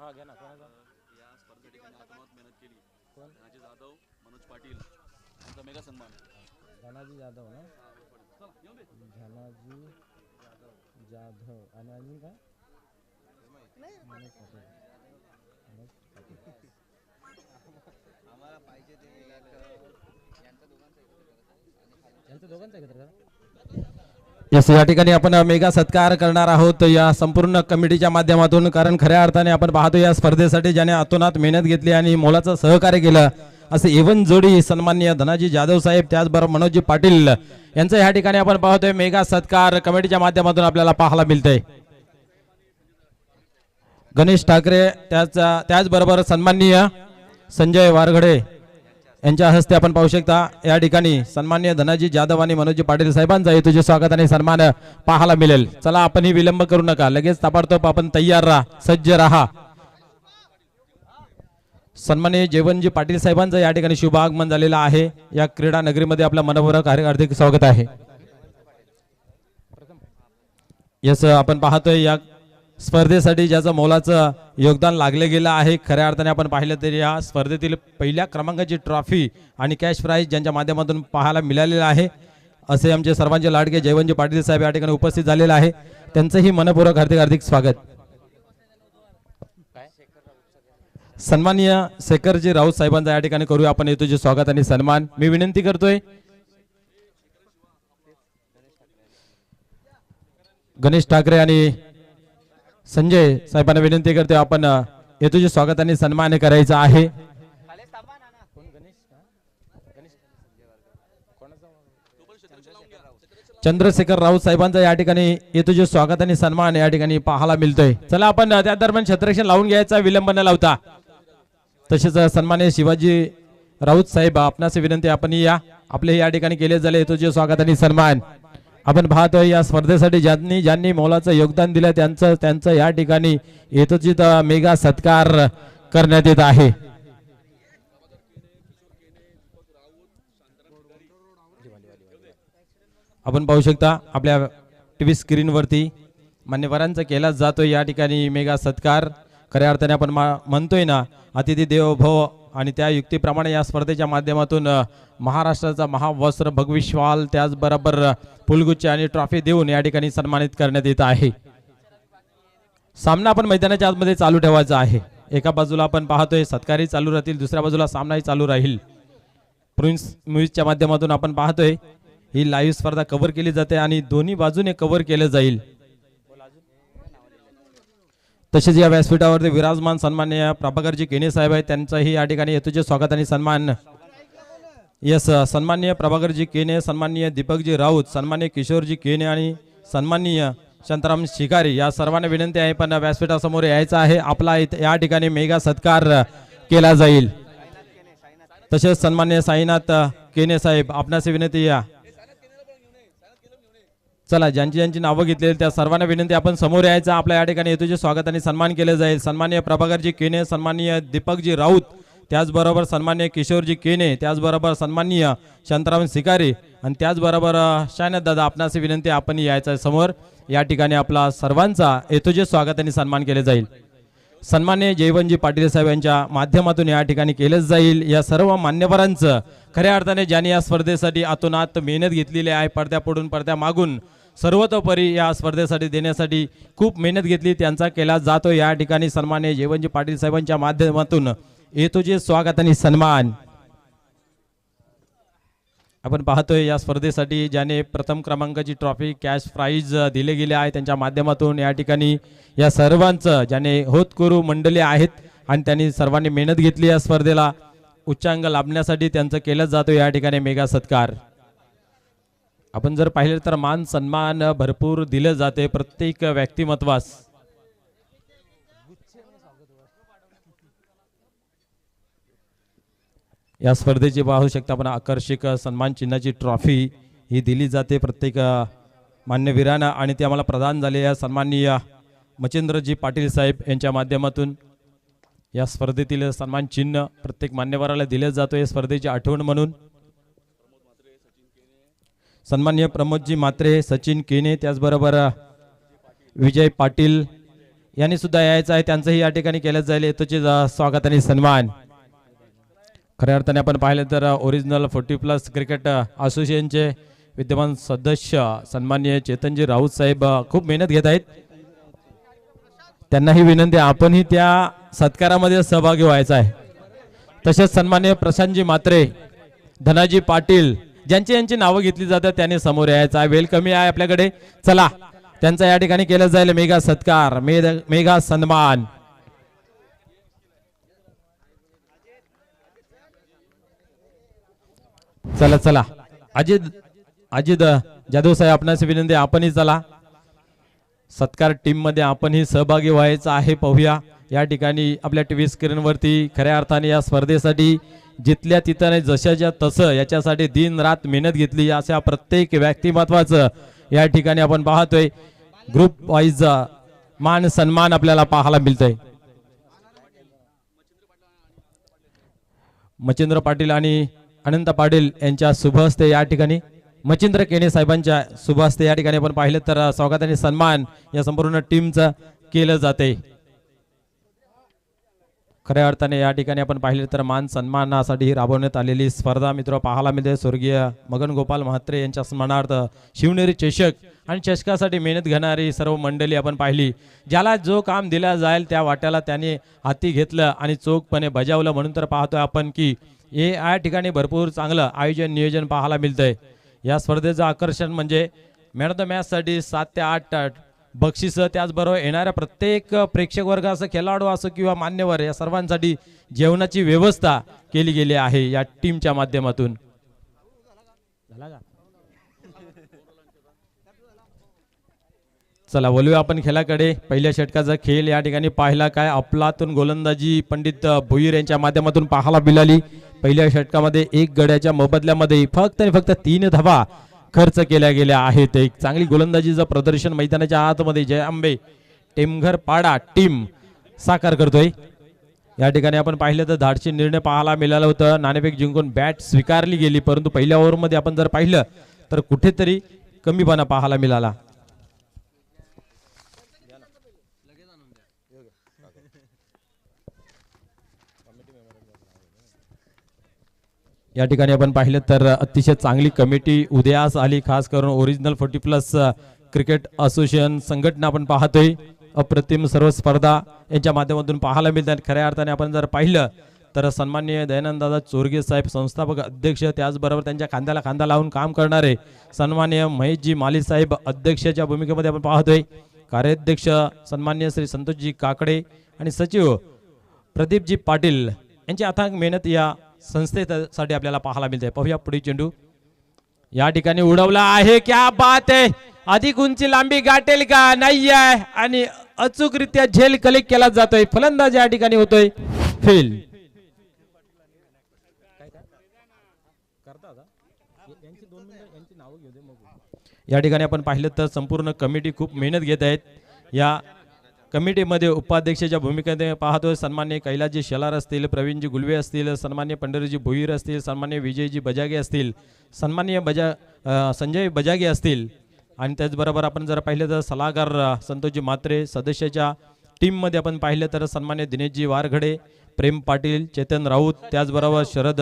या स्पर्धेसाठी त्यांनी आत्मात मेहनत केली. धनाजी जाधव, मनोज पाटील यांचा मेगा सन्मान. धनाजी जाधव ना, धनाजी जाधव आणि अजून काय मनोज पाटील. आम्हाला पाहिजे ते यांचं दोघांचं एकत्र करा. यस, या ठिकाणी आपण मेगा सत्कार करणार आहोत या संपूर्ण कमिटीच्या माध्यमातून. कारण खऱ्या अर्थाने आपण पाहतो या स्पर्धेसाठी ज्याने अतोनात मेहनत घेतली आणि मोलाचं सहकार्य केलं असे एवन जोडी सन्माननीय धनाजी जाधव साहेब, त्याचबरोबर मनोजी पाटील यांचं या ठिकाणी आपण पाहतोय मेगा सत्कार कमिटीच्या माध्यमातून आपल्याला पाहायला मिळतंय. गणेश ठाकरे त्याचबरोबर सन्माननीय संजय वारघडे यांच्या हस्ते आपण पाहू शकता या ठिकाणी सन्माननीय धनाजी जाधव आणि मनोजी पाटील साहेबांचा हेतूचे स्वागत आणि सन्मान पाहायला मिळेल. चला, आपणही विलंब करू नका, लगेच ताबडतोब आपण तयार राहा, सज्ज राहा. सन्माननीय जयवंतजी पाटील साहेबांचं या ठिकाणी शुभ आगमन झालेलं आहे. या क्रीडा नगरीमध्ये आपल्या मनपूर्वक हार्दिक स्वागत आहे. यस, आपण पाहतोय या स्पर्धेसाठी ज्याचं मोलाचं योगदान लागले गेलं आहे. खऱ्या अर्थाने आपण पाहिलं तरी या स्पर्धेतील पहिल्या क्रमांकाची ट्रॉफी आणि कॅश प्राइज ज्यांच्या माध्यमातून पाहायला मिळालेलं आहे असे आमचे सर्वांचे लाडके जयवंतजी पाटील साहेब या ठिकाणी उपस्थित झालेले आहे. त्यांचंही मनपूर्वक हार्दिक स्वागत. सन्माननीय शेखरजी राऊत साहेबांचा या ठिकाणी करूया आपण हेतूचे स्वागत आणि सन्मान. मी विनंती करतोय गणेश ठाकरे आणि संजय साहेबांना विनंती करतोय आपण हेतूचे स्वागत आणि सन्मान करायचा आहे. चंद्रशेखर राऊत साहेबांचा या ठिकाणी हेतूचे स्वागत आणि सन्मान या ठिकाणी पाहायला मिळतोय. चला, आपण त्या दरम्यान छत्ररक्षण लावून घ्यायचा, विलंब न लावता. तसेच सन्माननीय शिवाजी राऊत साहेब आपणास विनंती, आपण या आपले या ठिकाणी केले झाले हेतूचे स्वागत आणि सन्मान. आपण पाहतोय या स्पर्धेसाठी ज्यांनी मोलाचं योगदान दिलं त्यांचं या ठिकाणी हेतुचित मेगा सत्कार करण्यात येत आहे. आपण पाहू शकता आपल्या टीव्ही स्क्रीनवरती मान्यवरांचा केला जातोय या ठिकाणी मेगा सत्कार. खऱ्या अर्थाने आपण म्हणतोय ना, अतिथी देवो भव, आणि त्या युक्तीप्रमाणे या स्पर्धेच्या माध्यमातून महाराष्ट्राचा महावस्त्र भगविश्वाल त्याचबरोबर फुलगुच्छ आणि ट्रॉफी देऊन या ठिकाणी सन्मानित करण्यात येत आहे. सामना आपण मैदानाच्या आतमध्ये चालू ठेवायचा आहे. एका बाजूला आपण पाहतोय सत्कारही चालू राहतील, दुसऱ्या बाजूला सामनाही चालू राहील. प्रिन्स म्युझिकच्या माध्यमातून आपण पाहतोय ही लाईव्ह स्पर्धा कव्हर केली जाते आणि दोन्ही बाजूने कव्हर केलं जाईल. तसेच या व्यासपीठावरती विराजमान सन्माननीय प्रभाकरजी केने साहेब आहेत, त्यांचंही या ठिकाणी हेतूचे स्वागत आणि सन्मान. यस, सन्माननीय प्रभाकरजी केने, सन्माननीय दीपकजी राऊत, सन्माननीय किशोरजी केने आणि सन्माननीय शांताराम शिकारी या सर्वांना विनंती आहे पण व्यासपीठासमोर यायचं आहे. आपला या ठिकाणी मेगा सत्कार केला जाईल. तसेच सन्माननीय साईनाथ केने साहेब आपणास विनंती या. चला, ज्यांची नावं घेतलेली त्या सर्वांना विनंती आपण समोर यायचं. आपल्या या ठिकाणी हेतूचे स्वागत आणि सन्मान केले जाईल. सन्माननीय प्रभाकरजी केने, सन्माननीय दीपकजी राऊत, त्याचबरोबर सन्माननीय किशोरजी केने, त्याचबरोबर सन्माननीय शांताराम शिकारी आणि त्याचबरोबर शायनाथ दादा आपणास विनंती आपण यायचं समोर. या ठिकाणी आपला सर्वांचा हेतूचे स्वागत आणि सन्मान केले जाईल. सन्माननीय जयवंतजी पाटील साहेब यांच्या माध्यमातून या ठिकाणी केले जाईल. या सर्व मान्यवरांचं खऱ्या अर्थाने ज्यांनी या स्पर्धेसाठी अतोनात मेहनत घेतलेली आहे, पडद्यापुढून पडद्या मागून सर्वतोपरी या स्पर्धेसाठी देण्यासाठी खूप मेहनत घेतली, त्यांचा केला जातो. या ठिकाणी सन्माननीय जयवंतजी पाटील साहेबांच्या माध्यमातून हेतूचे स्वागत आणि सन्मान. आपण पाहतोय या स्पर्धेसाठी ज्याने प्रथम क्रमांकाची ट्रॉफी कॅश प्राइज दिले गेले आहे त्यांच्या माध्यमातून या ठिकाणी या सर्वांचं ज्याने होतकरू मंडळी आहेत आणि त्यांनी सर्वांनी मेहनत घेतली या स्पर्धेला उच्चांक लाभण्यासाठी त्यांचं केलं जातो या ठिकाणी मेगा सत्कार. आपण जर पाहिलं तर मान सन्मान भरपूर दिले जाते प्रत्येक व्यक्तिमत्वास. या स्पर्धेची पाहू शकता आपण आकर्षक सन्मान चिन्हाची ट्रॉफी ही दिली जाते प्रत्येक मान्यवीरांना आणि ते आम्हाला प्रदान झालेल्या सन्माननीय मच्छिंद्रजी पाटील साहेब यांच्या माध्यमातून या स्पर्धेतील सन्मान चिन्ह प्रत्येक मान्यवराला दिले जातो या स्पर्धेची आठवण म्हणून. सन्माननीय प्रमोदजी मात्रे, सचिन केने, त्याचबरोबर विजय पाटील यांनी सुद्धा यायचं आहे, त्यांचंही या ठिकाणी केलं जाईल येतोचे स्वागत आणि सन्मान. खऱ्या अर्थाने आपण पाहिलं तर ओरिजिनल 40+ क्रिकेट असोसिएशनचे विद्यमान सदस्य सन्माननीय चेतनजी राऊत साहेब खूप मेहनत घेत आहेत. त्यांनाही विनंती आपणही त्या सत्कारामध्ये सहभागी व्हायचा आहे. तसेच सन्माननीय प्रशांतजी म्हात्रे, धनाजी पाटील यांची नावं घेतली जातात त्यांनी समोर यायचं आहे. वेळ कमी आहे आपल्याकडे, चला त्यांचा या ठिकाणी केलं जाईल मेगा सत्कार, मेगा सन्मान. चला चला अजित जाधव साहेब आपणास विनंती आपणही चला सत्कार टीम मध्ये आपणही सहभागी व्हायचं आहे. पाहूया या ठिकाणी आपल्या टीव्ही स्क्रीन वरती खऱ्या अर्थाने या स्पर्धेसाठी जिथल्या तिथं जशाच्या तसं याच्यासाठी दिन रात मेहनत घेतली अशा प्रत्येक व्यक्तिमत्वाचं या ठिकाणी आपण पाहतोय. ग्रुप वाईज मान सन्मान आपल्याला पाहायला मिळतंय. मच्छिंद्र पाटील आणि अनंत पाटील यांच्या शुभ हस्ते या ठिकाणी मच्छिंद्र केणे साहेबांच्या शुभ हस्ते या ठिकाणी आपण पाहिलं तर स्वागत आणि सन्मान या संपूर्ण टीमचं केलं जाते. खऱ्या अर्थाने या ठिकाणी आपण पाहिले तर मान सन्मानासाठी राबवण्यात आलेली स्पर्धा मित्र पाहायला मिळते. स्वर्गीय मगन गोपाल म्हात्रे यांच्या स्मरणार्थ शिवनेरी चषक आणि चषकासाठी मेहनत घेणारी सर्व मंडळी आपण पाहिली. ज्याला जो काम दिला जाईल त्या वाट्याला त्याने हाती घेतलं आणि चोखपणे बजावलं. म्हणून तर पाहतोय आपण की हे या ठिकाणी भरपूर चांगलं आयोजन नियोजन पाहायला मिळतंय. या स्पर्धेचं आकर्षण म्हणजे मॅन ऑफ द मॅच साठी 7 ते 8 बक्षीस, त्याचबरोबर येणाऱ्या प्रत्येक प्रेक्षक वर्ग असो, खेळाडू असो किंवा मान्यवर या सर्वांसाठी जेवणाची व्यवस्था केली गेली आहे या टीमच्या माध्यमातून. चला बोलूया आपण खेळाकडे. पहिल्या षटकाचा खेळ या ठिकाणी पाहिला काय अफलातून गोलंदाजी पंडित भुईर यांच्या माध्यमातून पाहायला मिळाली. पहिल्या षटकामध्ये 1 गड्याच्या मोबदल्यामध्ये फक्त आणि फक्त 3 धावा खर्च केल्या गेल्या आहेत. एक चांगली गोलंदाजीचं प्रदर्शन मैदानाच्या आतमध्ये जय आंबे टेमघर पाडा टीम साकार करतोय. या ठिकाणी आपण पाहिलं तर धाडसी निर्णय पाहायला मिळाला होता. नाणेफेक जिंकून बॅट स्वीकारली गेली, परंतु पहिल्या ओव्हरमध्ये आपण जर पाहिलं तर कुठेतरी कमीपणा पाहायला मिळाला. या ठिकाणी आपण पाहिलं तर अतिशय चांगली कमिटी उदयास आली, खास करून ओरिजिनल 40+ क्रिकेट असोसिएशन संघटना आपण पाहतोय. अप्रतिम सर्व स्पर्धा यांच्या माध्यमातून पाहायला मिळतात. खऱ्या अर्थाने आपण जर पाहिलं तर सन्माननीय दयानंददादा चोरगे साहेब संस्थापक अध्यक्ष, त्याचबरोबर त्यांच्या खांद्याला खांदा लावून काम करणारे सन्माननीय महेशजी माली साहेब अध्यक्षाच्या भूमिकेमध्ये आपण पाहतोय. कार्याध्यक्ष सन्माननीय श्री संतोषजी काकडे आणि सचिव प्रदीपजी पाटील यांची अथांग मेहनत या संस्थेसाठी आपल्याला पाहायला मिळते. पाहूया पुढे चेंडू या ठिकाणी उडवला आहे. क्या बात आहे, अधिक उंची लांबी गाठेल का नाही आहे आणि अचूकरित्या झेल कलेक्ट केला जातोय. फलंदाज या ठिकाणी होतोय फेल. या ठिकाणी आपण पाहिलं तर संपूर्ण कमिटी खूप मेहनत घेत आहेत. या कमिटीमध्ये उपाध्यक्षाच्या भूमिकेमध्ये पाहतोय सन्मान्य कैलाजी शेलार असतील, प्रवीणजी गुलवे असतील, सन्मान्य पंढरीजी भोईर असतील, सन्मान्य विजयजी बजागे असतील, सन्मान्य संजय बजागे असतील आणि त्याचबरोबर आपण जर पाहिलं तर सल्लागार संतोषजी म्हात्रे. सदस्याच्या टीममध्ये आपण पाहिलं तर सन्मान्य दिनेशजी वारघडे, प्रेम पाटील, चेतन राऊत, त्याचबरोबर शरद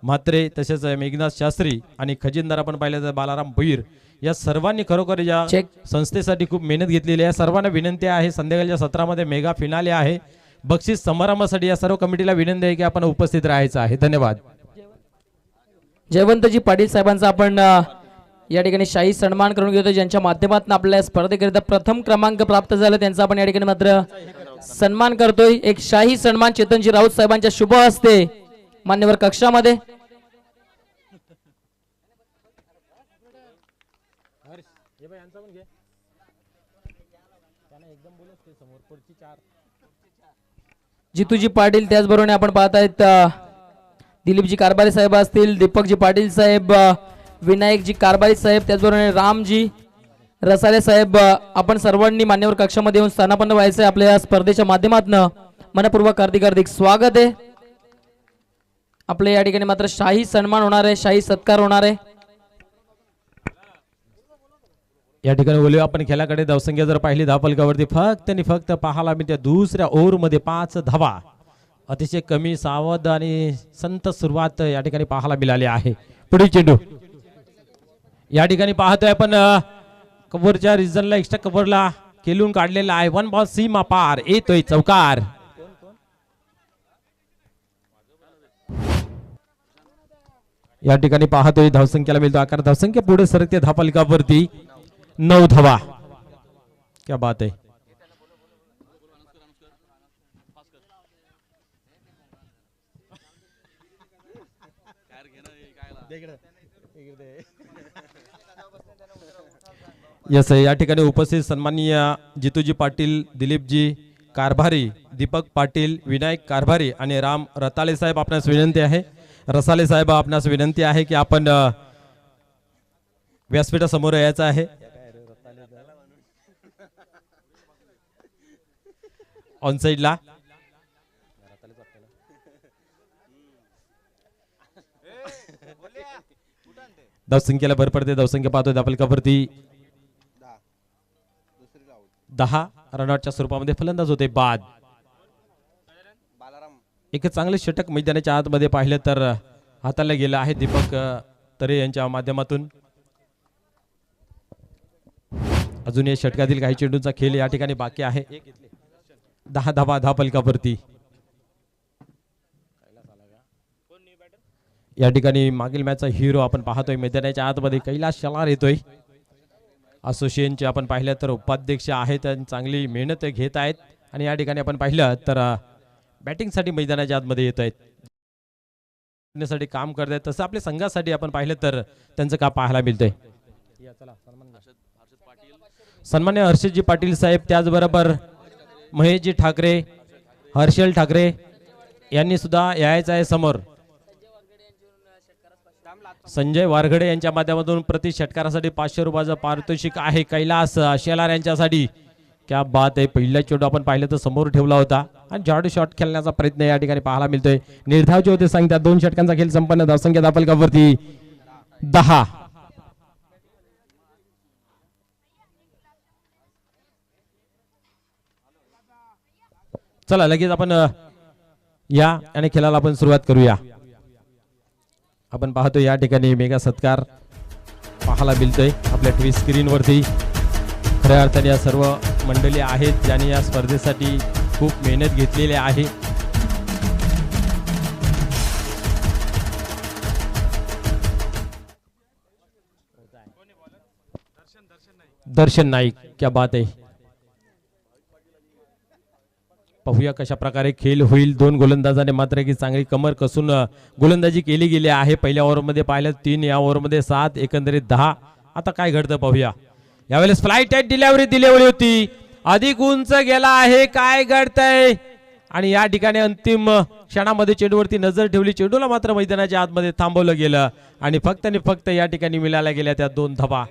म्हात्रे, तसेच मेघनाथ शास्त्री आणि खजिनदार आपण पाहिलं तर बालाराम भोईर. या सर्वांनी खरोखर या संस्थेसाठी खूप मेहनत घेतलेली आहे. सर्वांना विनंती आहे, संध्याकाळच्या सत्रामध्ये मेगा फिनाले आहे, बक्षीस समारंभासाठी या सर्व कमिटीला विनंती आहे की आपण उपस्थित राहायचं आहे. धन्यवाद. जयवंतजी पाटील साहेबांचा आपण या ठिकाणी शाही सन्मान करून घेतो, ज्यांच्या माध्यमातून आपल्या स्पर्धेकरिता प्रथम क्रमांक प्राप्त झाला त्यांचा आपण या ठिकाणी मात्र सन्मान करतोय. एक शाही सन्मान चेतनजी राऊत साहेबांच्या शुभ हस्ते मान्यवर कक्षामध्ये. जितूजी पाटील, त्याचबरोबर आपण पाहत आहेत दिलीपजी कारभारी साहेब असतील, दीपकजी पाटील साहेब, विनायकजी कारभारी साहेब, त्याचबरोबर रामजी रसाले साहेब. आपण सर्वांनी मान्यवर कक्षामध्ये येऊन स्थानापन्न व्हायचं आहे. आपल्या या स्पर्धेच्या माध्यमातून मनपूर्वक हार्दिक स्वागत आहे. आपल्या या ठिकाणी मात्र शाही सन्मान होणार आहे, शाही सत्कार होणार आहे. या ठिकाणी बोलूया आपण खेळाकडे. धावसंख्या जर पाहिली धावफलकावरती फक्त आणि फक्त पाहायला मिळते दुसऱ्या ओव्हरमध्ये 5 धावा. अतिशय कमी सावध आणि संत सुरुवात या ठिकाणी पाहायला मिळाली आहे. पुढील चेंडू या ठिकाणी पाहतोय आपण कव्हरच्या रिजनला एक्स्ट्रा कव्हरला खेळून काढलेला आहे. 1 बॉल सीमा पार येतोय चौकार. या ठिकाणी पाहतोय धावसंख्येला मिळतो आकार. धावसंख्या पुढे सरकते धावफलकावरती 9 धावा. क्या बात आहे. यस या ठिकाणी उपस्थित सन्माननीय जितूजी पाटील, दिलीपजी कारभारी, दीपक पाटील, विनायक कारभारी आणि राम रताळे साहेब आपणास विनंती आहे. रसाले साहेब आपणास विनंती आहे की आपण व्यासपीठासमोर यायचं आहे. ऑन साइडला धावसंख्येला भर पडते. धावसंख्या पाहतोय धावफलकावरती 10. रनआउटच्या स्वरूपामध्ये फलंदाज होते बाद. एक चांगले षटक मैदानाच्या आतमध्ये पाहिलं तर हाताला गेलं आहे दीपक तरे यांच्या माध्यमातून. अजून या षटकातील काही चेंडूंचा खेळ या ठिकाणी बाकी आहे. 10 धावा धावफलकावरती. या ठिकाणी मागील मॅचचा हिरो आपण पाहतोय मैदानाच्या आतमध्ये कैलास शलार येतोय. असोसिएशनचे आपण पाहिलं तर उपाध्यक्ष आहेत आणि चांगली मेहनत घेत आहेत. आणि या ठिकाणी आपण पाहिलं तर बॅटिंगसाठी मैदानाच्या आतमध्ये येत आहेत, काम करत आहेत. तसं आपल्या संघासाठी आपण पाहिलं तर त्यांचं काम पाहायला मिळतंय. सन्मान्य हर्षदजी पाटील साहेब, त्याचबरोबर महेशजी ठाकरे, हर्षल ठाकरे यांनी सुद्धा यायचं आहे समोर. संजय वारगडे यांच्या माध्यमातून प्रति षटकारासाठी 500 रुपयाचं पारितोषिक आहे कैलास शेलार यांच्यासाठी. क्या बात आहे. पहिला चेंडू आपण पाहिलं तर समोर ठेवला होता आणि जाडू शॉट खेळण्याचा प्रयत्न या ठिकाणी पाहायला मिळतोय. निर्धाव जे होते सांगतात 2 षटकांचा खेळ संपन्न. धावसंख्या धावफलकावरती 10. चला लगेच आपण या आणि खेळाला आपण सुरुवात करूया. आपण पाहतो या ठिकाणी मेगा सत्कार पाहायला मिळतोय आपल्या टीव्ही स्क्रीनवरती. खऱ्या अर्थाने या सर्व मंडळी आहेत ज्यांनी या स्पर्धेसाठी खूप मेहनत घेतलेली आहे. दर्शन नाईक, क्या बात आहे. पाहूया कशा प्रकारे खेळ होईल. 2 गोलंदाजाने मात्र की चांगली कमर कसून गोलंदाजी केली गेली आहे. पहिल्या ओव्हरमध्ये पाहिलं 3, या ओव्हरमध्ये 7, एकंदरीत 10. आता काय घडतं पाहूया. यावेळेस फ्लाईट दिली होती, अधिक उंच गेला आहे. काय घडतंय आणि या ठिकाणी अंतिम क्षणामध्ये चेंडूवरती नजर ठेवली. चेंडूला मात्र मैदानाच्या आतमध्ये थांबवलं गेलं आणि फक्त या ठिकाणी मिळाल्या गेल्या त्या 2 धावा.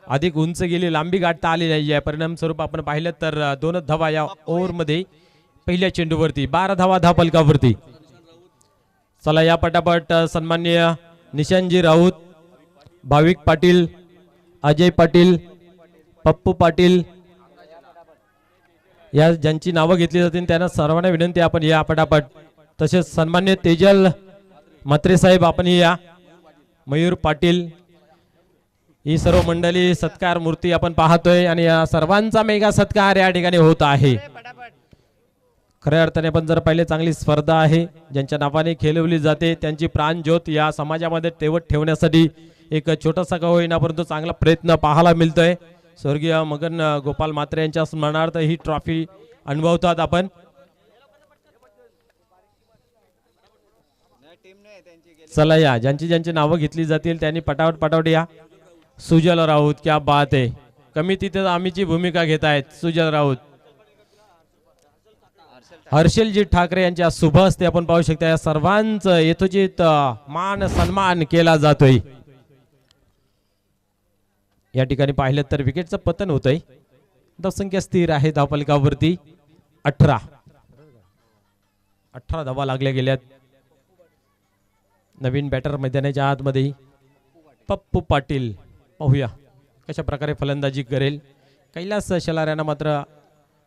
अधिक उंच गेली, लांबी गाठता आली नाही आहे. परिणाम स्वरूप आपण पाहिलं तर 2 धावा या ओव्हरमध्ये पहिल्या चेंडूवरती. 12 धावा धावफलकावरती. चला या पटापट सन्माननीय निशांतजी राऊत, भाविक पाटील, अजय पाटील, पप्पू पाटील या ज्यांची नावं घेतली जातील त्यांना सर्वांना विनंती आपण या पटापट. तसेच सन्मान्य तेजल म्हात्रे साहेब आपण या, मयूर पाटील, ही सर्व मंडळी सत्कार मूर्ती आपण पाहतोय आणि या सर्वांचा मेगा सत्कार या ठिकाणी होत आहे. खऱ्या अर्थाने आपण जर पाहिले चांगली स्पर्धा आहे. ज्यांच्या नावाने खेळवली जाते त्यांची प्राणज्योत या समाजामध्ये तेवत ठेवण्यासाठी एक छोटासा का होईना परंतु चांगला प्रयत्न पाहायला मिळतोय. स्वर्गीय मगन गोपाल म्हात्रे यांच्या स्मरणार्थ ही ट्रॉफी अनुभवतात आपण. चला या ज्यांची नावं घेतली जातील त्यांनी पटावट या. सुजल राऊत, क्या बात आहे. कमी तिथे आम्हीची भूमिका घेत आहेत सुजल राऊत. हर्षलजी ठाकरे यांच्या शुभ हस्ते आपण पाहू शकता या सर्वांचं यथोचित मान सन्मान केला जातोय. या ठिकाणी पाहिलं तर विकेटचं पतन होतंय. धावसंख्या स्थिर आहे धावफलकावरती 18 धावा लागल्या गेल्यात. नवीन बॅटर मैदानाच्या आतमध्ये पप्पू पाटील. पाहूया कशा प्रकारे फलंदाजी करेल. कैलास शेलार यांना मात्र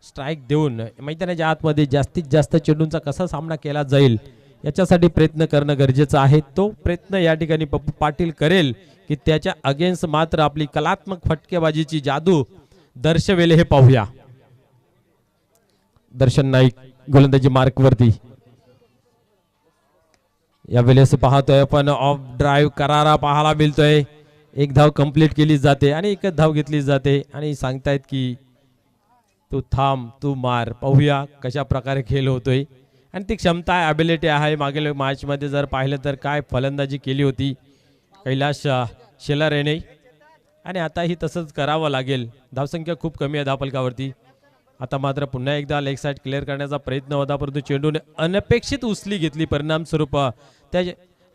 स्ट्राईक देऊन मैदानाच्या आतमध्ये जास्तीत जास्त चेंडूंचा कसा सामना केला जाईल याच्यासाठी प्रयत्न करणं गरजेचं आहे. तो प्रयत्न या ठिकाणी पप्पू पाटील करेल की त्याच्या अगेन्स्ट मात्र आपली कलात्मक फटकेबाजीची जादू दर्शवेल हे पाहूया. दर्शन नाईक गोलंदाजी मार्कवरती. यावेळेस पाहतोय पण ऑफ ड्राईव्ह करारा पाहायला मिळतोय. एक धाव कंप्लीट केली जाते आणि एकच धाव घेतली जाते आणि सांगतायत की तू थांब तू मार. पाहूया कशा प्रकारे खेळ होतोय आणि ती क्षमता आहे, ॲबिलिटी आहे. मागील मॅचमध्ये जर पाहिलं तर काय फलंदाजी केली होती कैलास शेलार याने आणि आताही तसंच करावं लागेल. धावसंख्या खूप कमी आहे धावफलकावरती. आता मात्र पुन्हा एकदा लेग साईड क्लिअर करण्याचा प्रयत्न होता परंतु चेंडूने अनपेक्षित उचली घेतली. परिणाम स्वरूप त्या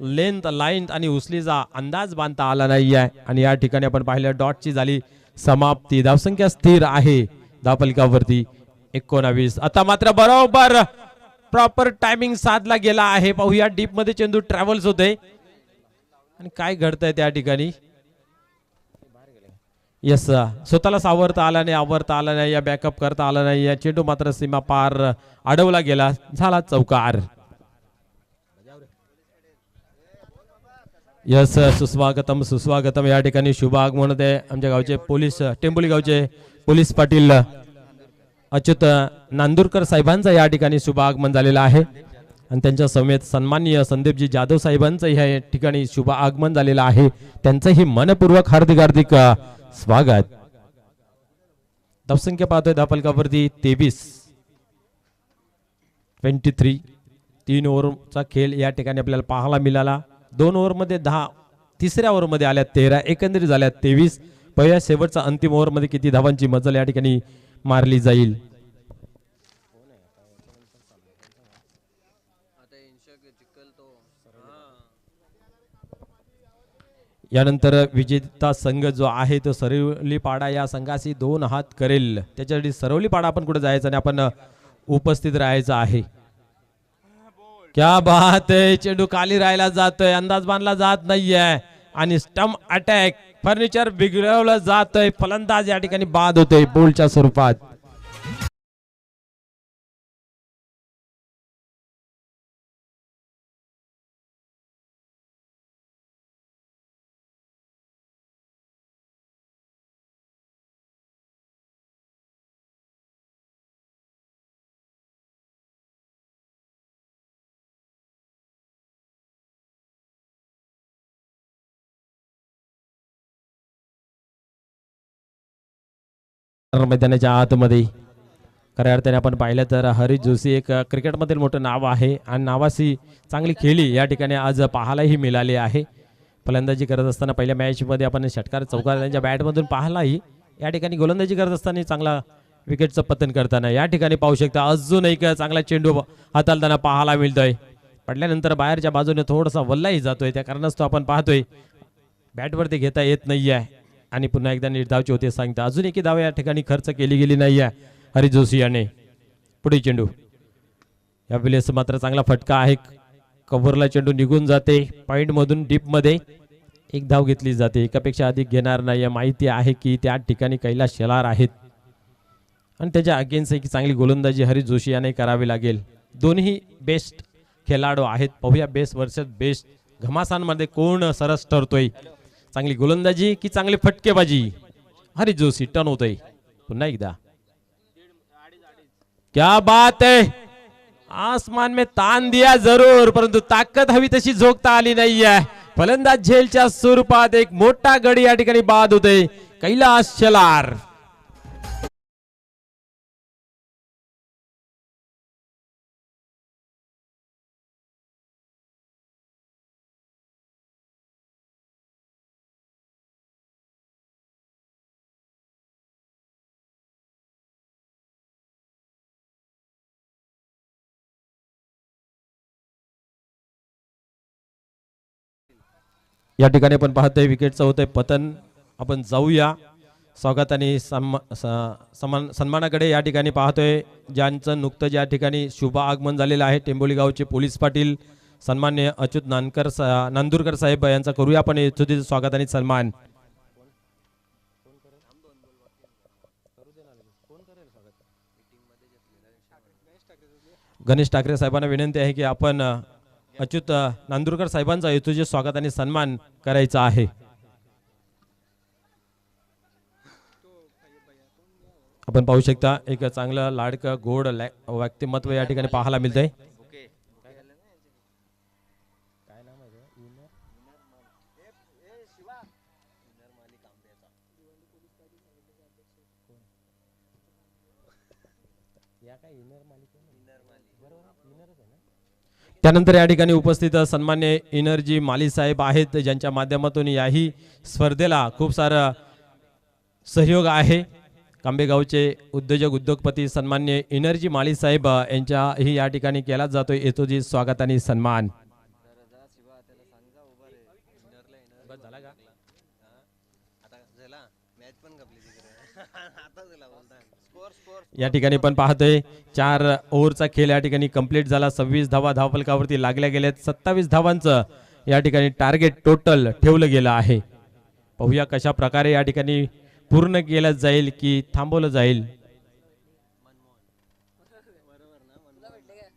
लेंथ लाईन आणि उचलीचा अंदाज बांधता आला नाही आहे आणि या ठिकाणी आपण पाहिलं डॉटची झाली समाप्ती. धावसंख्या स्थिर आहे धावफलकावरती 19. आता मात्र बरोबर प्रॉपर टायमिंग साधला गेला आहे. पाहूया डीप मध्ये चेंडू ट्रॅव्हल्स होते आणि काय घडतंय त्या ठिकाणी. यस स्वतःला सावरता आला नाही या बॅकअप करता आला नाही. या चेंडू मात्र सीमा पार अडवला गेला. झाला चौकार. यस सुस्वागतम या ठिकाणी शुभ आगमन होते आमच्या गावचे पोलीस टेंबोली गावचे पोलीस पाटील अच्युत नांदुरकर साहेबांचा या ठिकाणी शुभ आगमन झालेलं आहे आणि त्यांच्या समेत सन्माननीय संदीपजी जाधव साहेबांचं या ठिकाणी शुभ आगमन झालेलं आहे. त्यांचंही मनपूर्वक हार्दिक स्वागत. धावसंख्या पाहतोय धावफलकावरती 23. 3 ओव्हरचा खेळ या ठिकाणी आपल्याला पाहायला मिळाला. 2 ओव्हरमध्ये 10, तिसऱ्या ओव्हरमध्ये आल्या 13, एकंदरीत झाल्या 23. पहिल्या शेवटचा अंतिम ओव्हरमध्ये किती धावांची मजल या ठिकाणी मारली जाईल. यानंतर विजेता संघ जो आहे तो सरवलीपाडा या संघाशी 2 हात करेल. त्याच्यासाठी सरवलीपाडा आपण कुठे जायचं आणि आपण उपस्थित राहायचं आहे. क्या बात आहे. चेंडू खाली राहायला जातोय, अंदाज बांधला जात नाहीये आणि स्टंप अटॅक फर्निचर बिघडवलं जातोय. फलंदाज या ठिकाणी बाद होतोय बोलच्या स्वरूपात. मैदानाच्या आतमध्ये खऱ्या अर्थाने आपण पाहिलं तर हरीश जोशी एक क्रिकेटमधील मोठं नाव आहे आणि नावाशी चांगली खेळी या ठिकाणी आज पाहायलाही मिळाली आहे. फलंदाजी करत असताना पहिल्या मॅचमध्ये आपण षटकार चौकार त्यांच्या बॅटमधून पाहिलाही. या ठिकाणी गोलंदाजी करत असताना चांगला विकेटचं पतन करताना या ठिकाणी पाहू शकता अजून एक चांगला चेंडू हाताळताना पाहायला मिळतोय. पडल्यानंतर बाहेरच्या बाजूने थोडासा वल्लाही जातोय. त्या कारणास्तव आपण पाहतोय बॅटवरती घेता येत नाही आहे आणि पुन्हा एकदा निर्धावचे होते सांगता. अजून एक धाव या ठिकाणी खर्च केली गेली नाही आहे हरीश जोशी याने. पुढे चेंडू या वेळेस मात्र चांगला फटका आहे. कव्हरला चेंडू निघून जाते. पॉइंट मधून डीप मध्ये एक धाव घेतली जाते. एकापेक्षा अधिक घेणार नाही. माहिती आहे की त्या ठिकाणी कैलास शेलार आहेत आणि त्याच्या अगेन्स्ट एक चांगली गोलंदाजी हरीश जोशी याने करावी लागेल. दोन्ही बेस्ट खेळाडू आहेत. पाहूया बेस्ट वर्सेस बेस्ट घमासांमध्ये कोण सरस ठरतोय. चांगली गोलंदाजी की चांगली फटकेबाजी. हरीश जोशी टर्न होतोय पुन्हा एकदा. क्या बात है. आसमान में तान दिया जरूर परंतु ताकद हवी तशी झोकता आली नाहीये. फलंदाज झेलच्या स्वरूपात एक मोठा गडी या ठिकाणी बाद होते कैलास शेलार. या ठिकाणी आपण पाहतोय विकेटचं होतंय पतन. आपण जाऊया स्वागत आणि सन्मानाकडे. या ठिकाणी पाहतोय ज्यांचं नुकतंच या ठिकाणी शुभ आगमन झालेलं आहे. टेंबोली गावचे पोलीस पाटील सन्मान्य अच्युत नांदुरकर साहेब यांचा करूया आपण स्वागत आणि सन्मान. गणेश ठाकरे साहेबांना विनंती आहे की आपण अच्युत नांदुरकर साहेबांचा यथोचित स्वागत आणि सन्मान करायचा आहे. आपण पाहू शकता एक चांगलं लाडकं गोड व्यक्तिमत्व या ठिकाणी पाहायला मिळतंय. त्यानंतर या ठिकाणी उपस्थित सन्मान्य इनर्जी माली साहेब आहेत, ज्यांच्या माध्यमातून याही स्पर्धेला खूप सारा सहयोग आहे. कांबेगावचे उद्योजपती सन्मान्य इनर्जी माली साहेब यांच्याही या ठिकाणी केला जातोय यथोचित स्वागत आणि सन्मान. या ठिकाणी पण पाहतोय 4 ओव्हरचा खेळ या ठिकाणी कंप्लीट झाला. 26 धावा धावफलकावरती लागल्या गेल्यात. 27 धावांचं या ठिकाणी टार्गेट टोटल ठेवलं गेलं आहे. पाहूया कशा प्रकारे या ठिकाणी पूर्ण केलं जाईल की थांबवलं जाईल.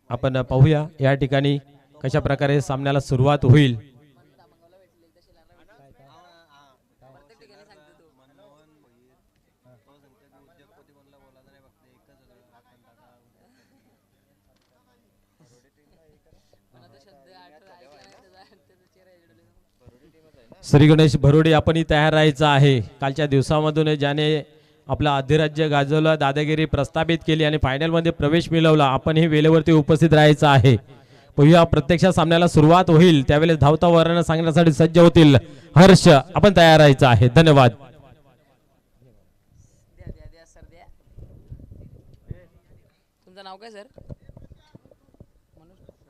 आपण पाहूया या ठिकाणी कशा प्रकारे सामन्याला सुरुवात होईल. श्री गणेश भरोडे आपणही तयार राहायचं आहे. कालच्या दिवसामधून ज्याने आपलं अधिराज्य गाजवलं, दादागिरी प्रस्थापित केली आणि फायनलमध्ये प्रवेश मिळवला, आपण ही वेळेवरती उपस्थित राहायचं आहे. पाहूया प्रत्यक्ष सामन्याला सुरुवात होईल त्यावेळेस धावता वर्ण सांगण्यासाठी सज्ज होतील. हर्ष आपण तयार राहायचं आहे. धन्यवाद. तुमचं नाव काय सर?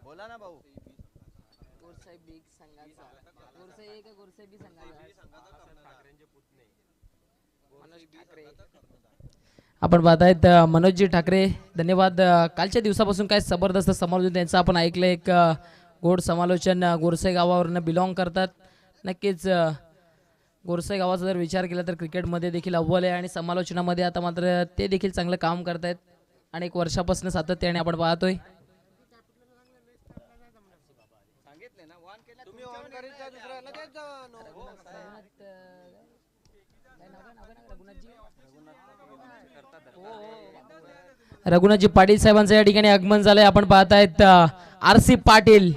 बोला ना भाऊ. आपण पाहतायत मनोजजी ठाकरे. धन्यवाद. कालच्या दिवसापासून काय जबरदस्त समालोचन त्यांचं आपण ऐकलं. एक गोड समालोचन. गोरसे गावावरनं बिलॉंग करतात. नक्कीच गोरसे गावाचा जर विचार केला तर क्रिकेटमध्ये देखील अव्वल आहे आणि समालोचनामध्ये आता मात्र ते देखील चांगलं काम करतायत. अनेक वर्षापासून सातत्याने आपण पाहतोय. तुम्ही ऑन करीत जा, दुसऱ्या लगेच जा. रघुनाथजी पाटील साहेबांचं या ठिकाणी आगमन झालंय. आपण पाहतायत RC पाटील.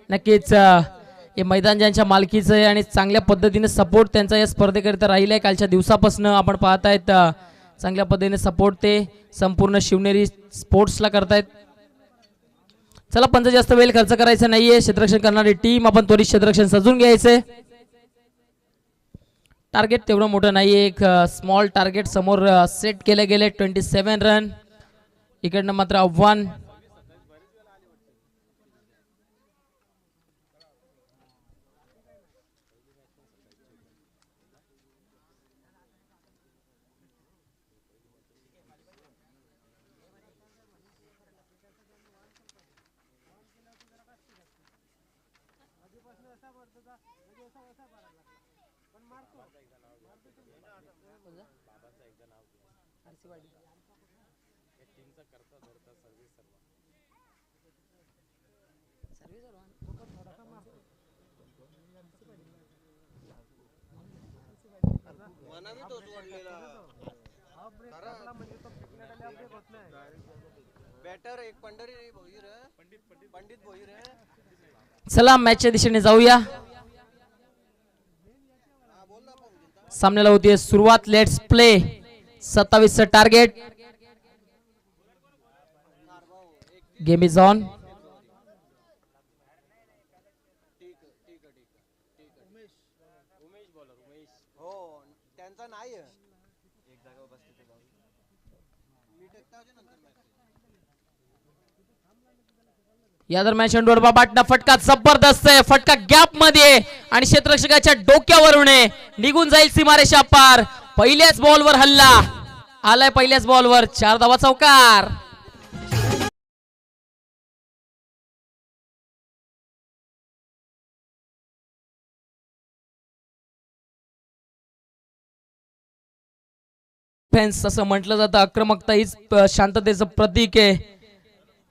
नक्कीच हे मैदान ज्यांच्या मालकीचं आहे आणि चांगल्या पद्धतीने सपोर्ट त्यांचा या स्पर्धेकरिता राहिलाय. कालच्या दिवसापासून आपण पाहतायत चांगल्या पद्धतीने सपोर्ट ते संपूर्ण शिवनेरी स्पोर्ट्सला करतायत. चला पंच जास्त वेळ खर्च करायचा नाहीये. क्षेत्ररक्षण करणारी टीम आपण त्वरित क्षेत्ररक्षण सजून घ्यायचंय. टार्गेट तेवढं मोठं नाहीये. एक स्मॉल टार्गेट समोर सेट केले गेले. 27 रन. इकडनं मात्र आव्हान. चला मॅचच्या दिशेने जाऊया. सामन्याला होतीये सुरुवात. Let's play. 27 target. Game is on. या दरम्यान शेंडोळबा बाटना फटका जबरदस्त आहे. फटका गॅप मध्ये आणि क्षेत्ररक्षकाच्या डोक्यावरून निघून जाईल सीमारेषा पार. पहिल्याच बॉलवर हल्ला आलाय. पहिल्याच बॉलवर 4 धावा चौकार. फेन्स असं म्हटलं जातं. आक्रमकता हीच शांततेचं प्रतीक आहे.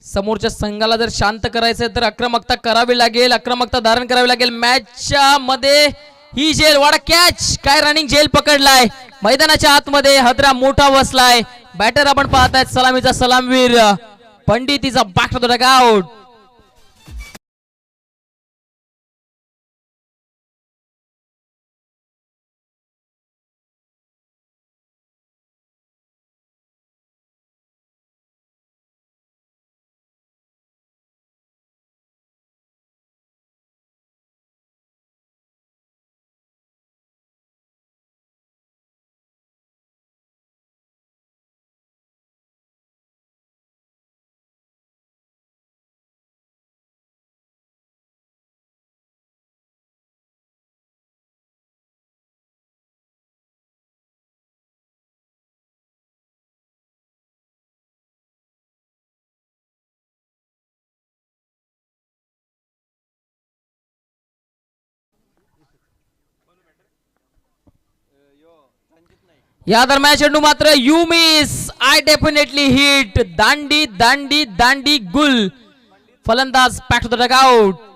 समोरच्या संघाला जर शांत करायचंय तर आक्रमकता करावी लागेल, आक्रमकता धारण करावी लागेल. मॅचच्या मध्ये ही जेल वाडा कॅच, काय रनिंग जेल पकडलाय. मैदानाच्या आतमध्ये हदरा मोठा बसलाय. बॅटर आपण पाहतायत सलामीचा सलामवीर पंडितीचा बॅक टू द डगआउट. या दरम्यान चेंडू मात्र you miss, I definitely hit. दांडी दांडी दांडी गुल. फलंदाज बॅक टू द डगआउट.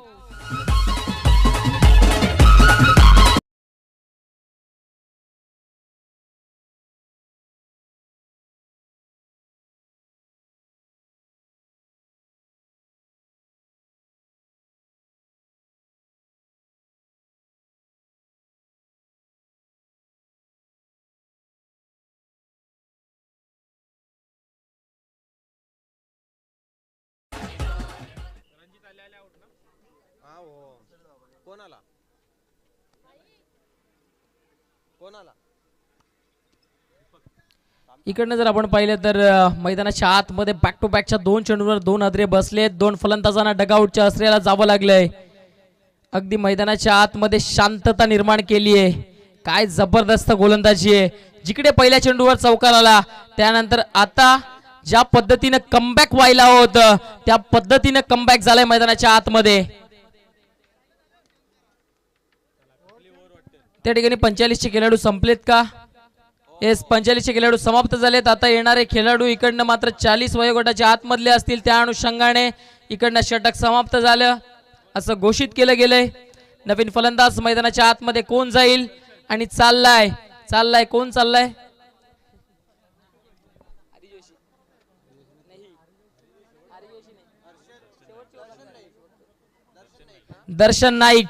कोणाला कोणाला इकडनं जर आपण पाहिलं तर मैदानाच्या आतमध्ये बॅक टू बॅकच्या 2 चेंडूवर 2 अद्रे बसलेत. 2 फलंदाजांना डगआउटच्या आश्रयाला जावं लागलंय. अगदी मैदानाच्या आतमध्ये शांतता निर्माण केली आहे. काय जबरदस्त गोलंदाजी आहे. जिकडे पहिल्या चेंडूवर चौकार आला त्यानंतर आता ज्या पद्धतीनं कमबॅक व्हायला होतं त्या पद्धतीनं कमबॅक झालंय मैदानाच्या आतमध्ये. त्या ठिकाणी 45 चे खेळाडू संपलेत का? येस, 45 चे खेळाडू समाप्त झालेत. आता येणारे खेळाडू इकडनं मात्र 40 वयोगटाच्या आतमधले असतील. त्या अनुषंगाने इकडनं षटक समाप्त झालं असं घोषित केलं गेलंय. नवीन फलंदाज मैदानाच्या आतमध्ये कोण जाईल आणि चाललाय कोण चाललाय? दर्शन नाईक.